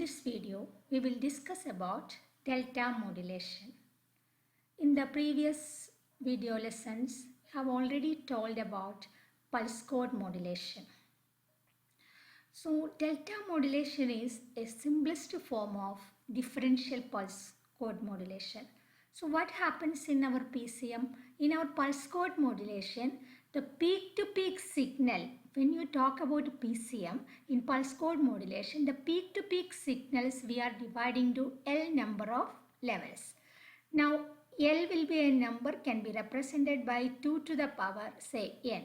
this video, we will discuss about delta modulation. In the previous video lessons, I have already told about pulse code modulation. So, delta modulation is a simplest form of differential pulse code modulation. So, what happens in our PCM? In our pulse code modulation, the peak-to-peak signal, when you talk about PCM, in pulse code modulation, the peak-to-peak signals we are dividing to L number of levels. Now, L will be a number can be represented by 2 to the power, say, n.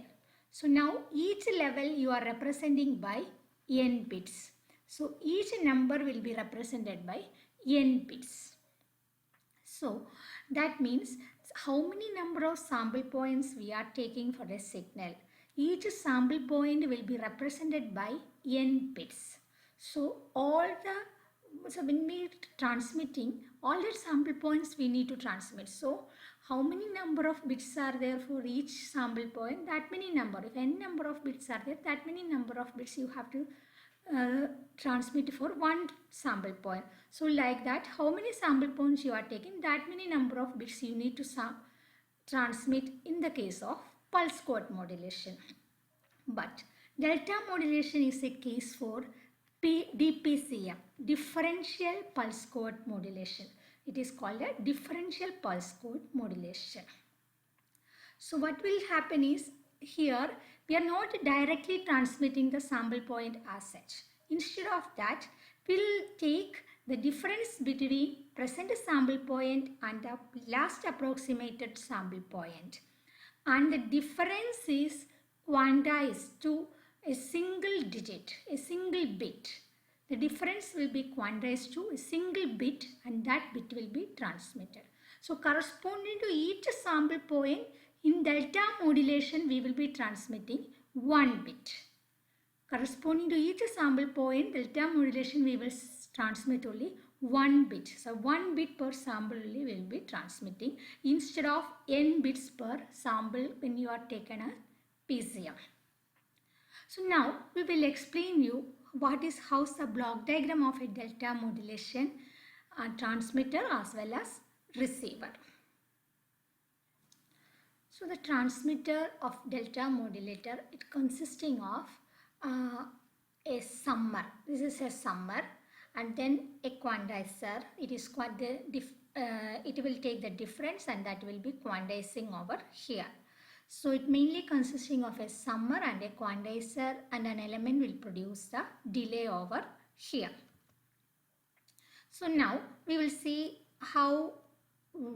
So, now each level you are representing by n bits. So, each number will be represented by n bits. So, that means how many number of sample points we are taking for a signal. Each sample point will be represented by n bits. So, when we transmitting all the sample points we need to transmit. So, how many number of bits are there for each sample point? That many number. If n number of bits are there, that many number of bits you have to transmit for one sample point. So like that, how many sample points you are taking, that many number of bits you need to transmit in the case of pulse code modulation. But delta modulation is a case for DPCM, differential pulse code modulation. It is called a differential pulse code modulation. So what will happen is, here we are not directly transmitting the sample point as such. Instead of that, we will take the difference between present sample point and the last approximated sample point. And the difference is quantized to a single digit, a single bit. The difference will be quantized to a single bit and that bit will be transmitted. So corresponding to each sample point, in delta modulation, we will be transmitting 1 bit. Corresponding to each sample point, delta modulation, we will transmit only 1 bit. So, 1 bit per sample only we will be transmitting instead of n bits per sample when you are taken a PCM. So, now we will explain you how's the block diagram of a delta modulation transmitter as well as receiver. So the transmitter of delta modulator, it consisting of a summer. This is a summer, and then a quantizer. It is it will take the difference and that will be quantizing over here. So it mainly consisting of a summer and a quantizer, and an element will produce the delay over here. So now we will see how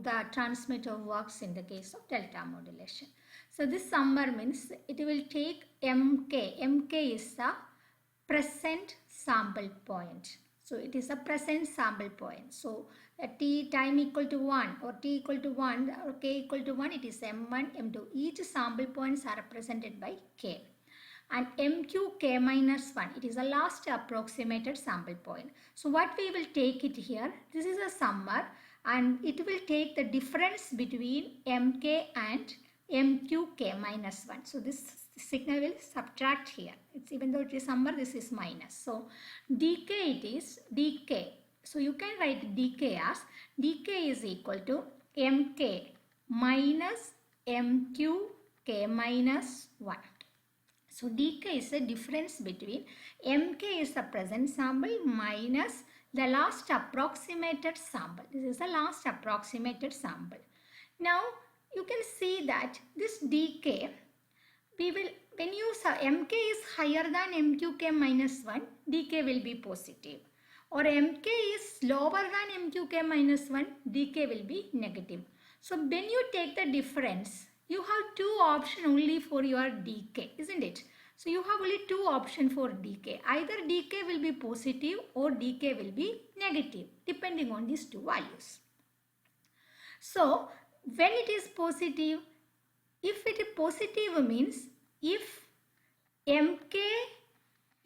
the transmitter works in the case of delta modulation. So this summer means it will take MK. MK is the present sample point. So it is a present sample point. So t time equal to 1 or t equal to 1 or k equal to 1, it is M1, M2. Each sample points are represented by k. And MQ k minus 1, it is the last approximated sample point. So what we will take it here, this is a summer, and it will take the difference between MK and MQK minus 1. So this signal will subtract here. It's even though it is summer, this is minus. So dk, it is dk. So you can write dk as dk is equal to mk minus mqk minus 1. So dk is the difference between mk is the present sample minus the last approximated sample. This is the last approximated sample. Now you can see that this dk, when you mk is higher than mqk minus 1, dk will be positive. Or mk is lower than mqk minus 1, dk will be negative. So when you take the difference, you have two options only for your dk, isn't it? So you have only two options for dk. Either dk will be positive or dk will be negative, depending on these two values. So when it is positive, if it is positive means if mk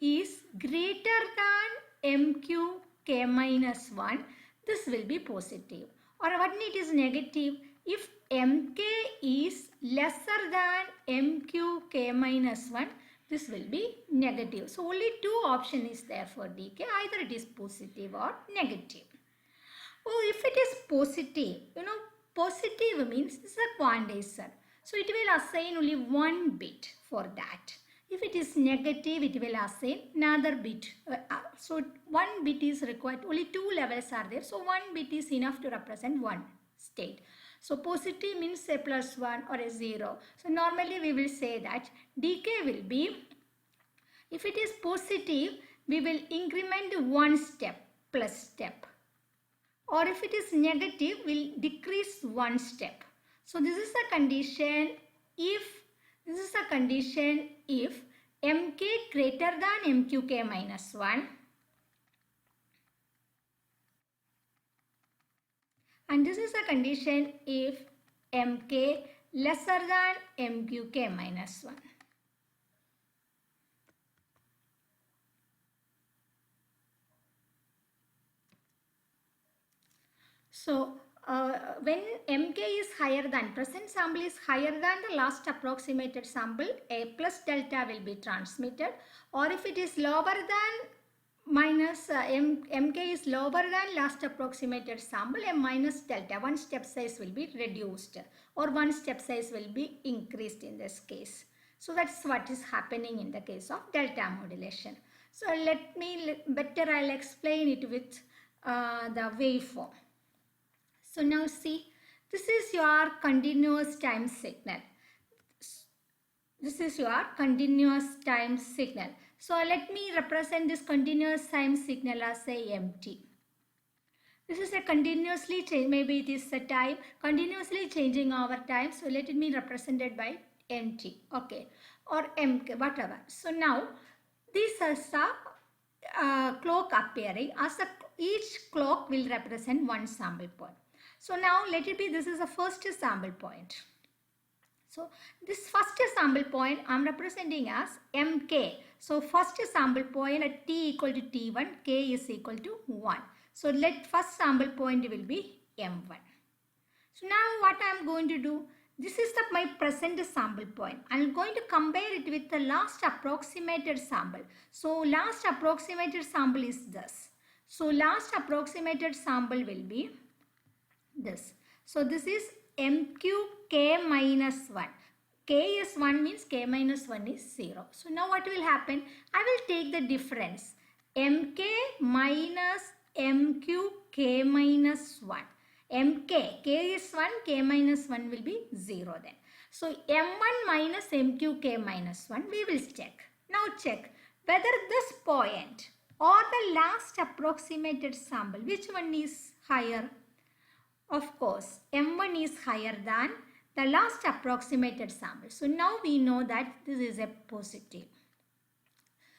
is greater than mqk minus 1, this will be positive. Or when it is negative, if mk is lesser than mqk minus 1, this will be negative. So only two option is there for decay, either it is positive or negative. Oh, if it is positive, positive means this is a quantizer. So it will assign only one bit for that. If it is negative, it will assign another bit. So one bit is required, only two levels are there. So one bit is enough to represent one state. So positive means a plus 1 or a 0. So normally we will say that decay will be, if it is positive, we will increment one step plus step. Or if it is negative, we'll decrease one step. So this is a condition if mk greater than mqk minus 1 and this is a condition if mk lesser than mqk minus 1. So when mk is higher than, present sample is higher than the last approximated sample, a plus delta will be transmitted, or if it is lower than minus mk is lower than last approximated sample, a minus delta, one step size will be reduced or one step size will be increased in this case. So that's what is happening in the case of delta modulation. So I'll explain it with the waveform. So now see, this is your continuous time signal. This is your continuous time signal. So let me represent this continuous time signal as a MT. This is a continuously change, maybe it is a time continuously changing over time. So let it be represented by MT, okay, or MK, whatever. So now this is a clock appearing as each clock will represent one sample point. So now let it be, this is the first sample point. So this first sample point I am representing as mk. So first sample point at t equal to t1, k is equal to 1. So let first sample point will be m1. So now what I am going to do, this is my present sample point. I am going to compare it with the last approximated sample. So last approximated sample is this. So last approximated sample will be this. So this is mqk minus 1. K is 1 means k minus 1 is 0. So now what will happen? I will take the difference. Mk minus mqk minus 1. Mk, k is 1, k minus 1 will be 0 then. So m1 minus mqk minus 1 we will check. Now check whether this point or the last approximated sample, which one is higher? Of course, M1 is higher than the last approximated sample. So now we know that this is a positive.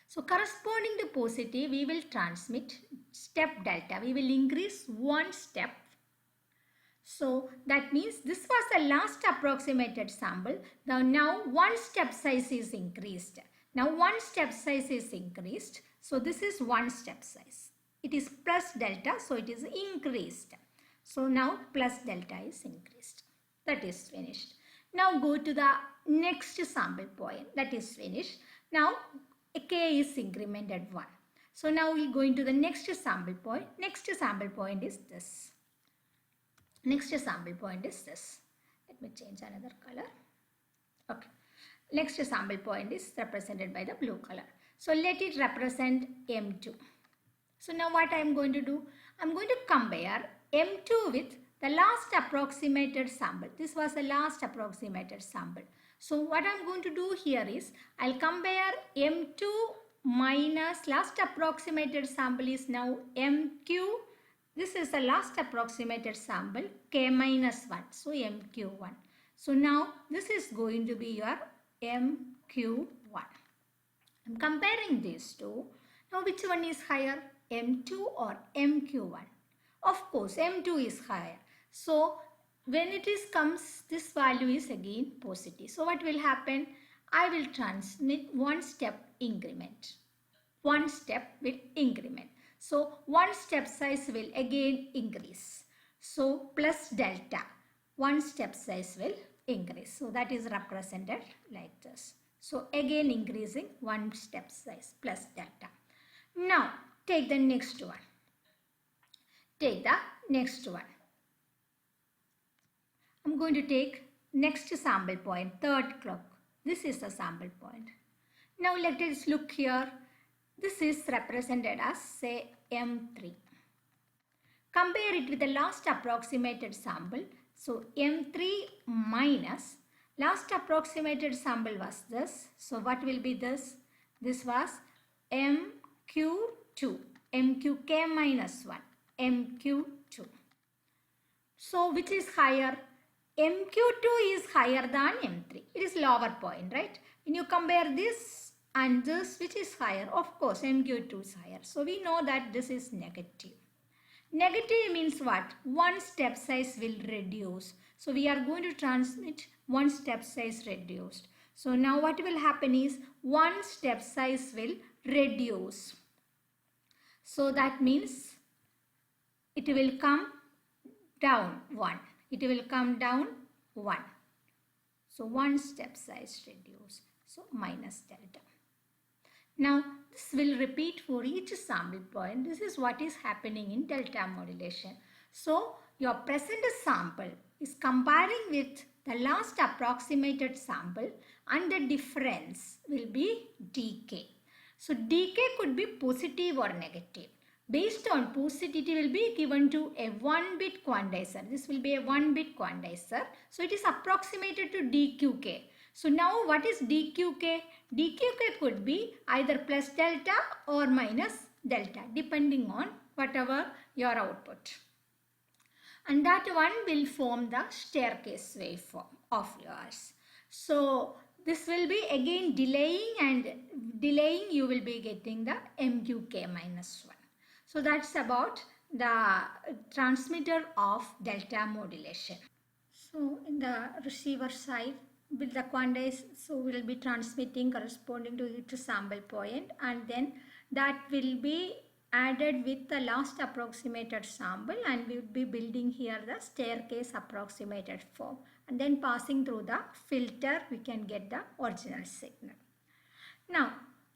So corresponding to positive, we will transmit step delta. We will increase one step. So that means this was the last approximated sample. Now one step size is increased. Now one step size is increased. So this is one step size. It is plus delta, so it is increased. So now plus delta is increased. That is finished. Now go to the next sample point. That is finished. Now k is incremented 1. So now we go into the next sample point. Next sample point is this. Next sample point is this. Let me change another color. Okay. Next sample point is represented by the blue color. So let it represent M2. So now what I am going to do? I am going to compare M2 with the last approximated sample. This was the last approximated sample. So what I am going to do here is, I will compare M2 minus last approximated sample is now MQ. This is the last approximated sample, K minus 1. So MQ1. So now this is going to be your MQ1. I am comparing these two. Now which one is higher? M2 or MQ1? Of course, M2 is higher. So when it is comes, this value is again positive. So what will happen? I will transmit one step increment. One step will increment. So one step size will again increase. So plus delta, one step size will increase. So that is represented like this. So again increasing one step size plus delta. Now take the next one. Take the next one. I'm going to take next sample point, third clock. This is the sample point. Now let us look here. This is represented as say M3. Compare it with the last approximated sample. So M3 minus last approximated sample was this. So what will be this? This was MQ2. MQK minus 1. MQ2. So which is higher? MQ2 is higher than M3. It is lower point, right? When you compare this and this, which is higher? Of course, MQ2 is higher. So we know that this is negative. Negative means what? One step size will reduce. So we are going to transmit one step size reduced. So now what will happen is one step size will reduce. So that means it will come down 1. It will come down 1. So one step size reduce. So minus delta. Now this will repeat for each sample point. This is what is happening in delta modulation. So your present sample is comparing with the last approximated sample and the difference will be dk. So dk could be positive or negative. Based on positivity will be given to a 1-bit quantizer. This will be a 1-bit quantizer. So it is approximated to dqk. So now what is dqk? Dqk could be either plus delta or minus delta depending on whatever your output. And that one will form the staircase waveform of yours. So this will be again delaying, and delaying you will be getting the MQK minus 1. So that's about the transmitter of delta modulation. So in the receiver side, with the quantize, so we'll be transmitting corresponding to each sample point, and then that will be added with the last approximated sample, and we will be building here the staircase approximated form, and then passing through the filter we can get the original signal. Now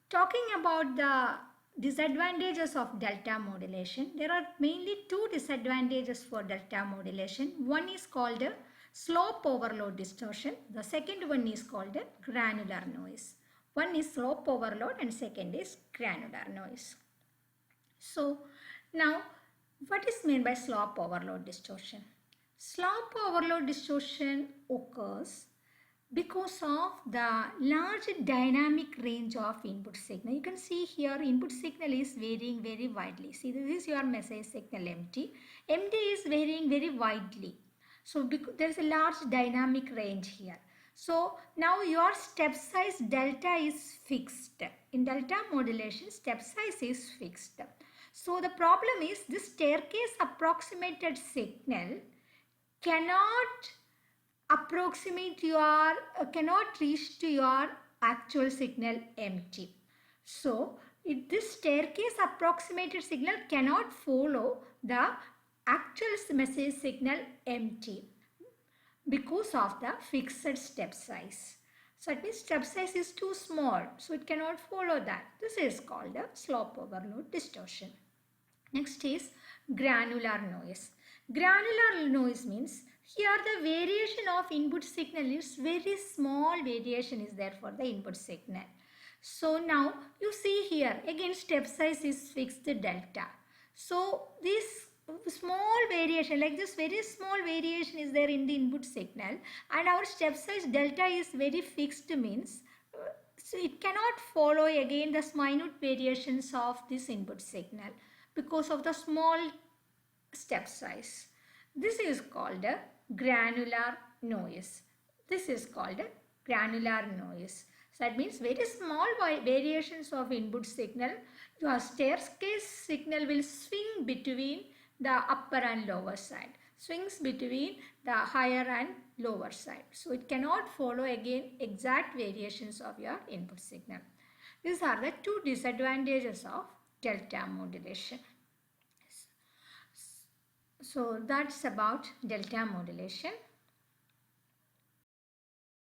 talking about the disadvantages of delta modulation, there are mainly two disadvantages for delta modulation. One is called a slope overload distortion. The second one is called a granular noise. One is slope overload and second is granular noise. So now what is meant by slope overload distortion? Slope overload distortion occurs because of the large dynamic range of input signal. You can see here input signal is varying very widely. See, this is your message signal MT. MT is varying very widely. So there is a large dynamic range here. So now your step size delta is fixed. In delta modulation, step size is fixed. So the problem is this staircase approximated signal cannot reach to your actual signal MT. So this staircase approximated signal cannot follow the actual message signal MT because of the fixed step size. So it means step size is too small, so it cannot follow that. This is called a slope overload distortion. Next is granular noise. Granular noise means here the variation of input signal is very small variation is there for the input signal. So now you see here again step size is fixed delta. So this small variation, like this very small variation is there in the input signal, and our step size delta is very fixed means so it cannot follow again the minute variations of this input signal because of the small step size. This is called a granular noise. This is called a granular noise. So that means very small variations of input signal, your staircase signal will swing between the upper and lower side, swings between the higher and lower side. So it cannot follow again exact variations of your input signal. These are the two disadvantages of delta modulation. So that's about delta modulation.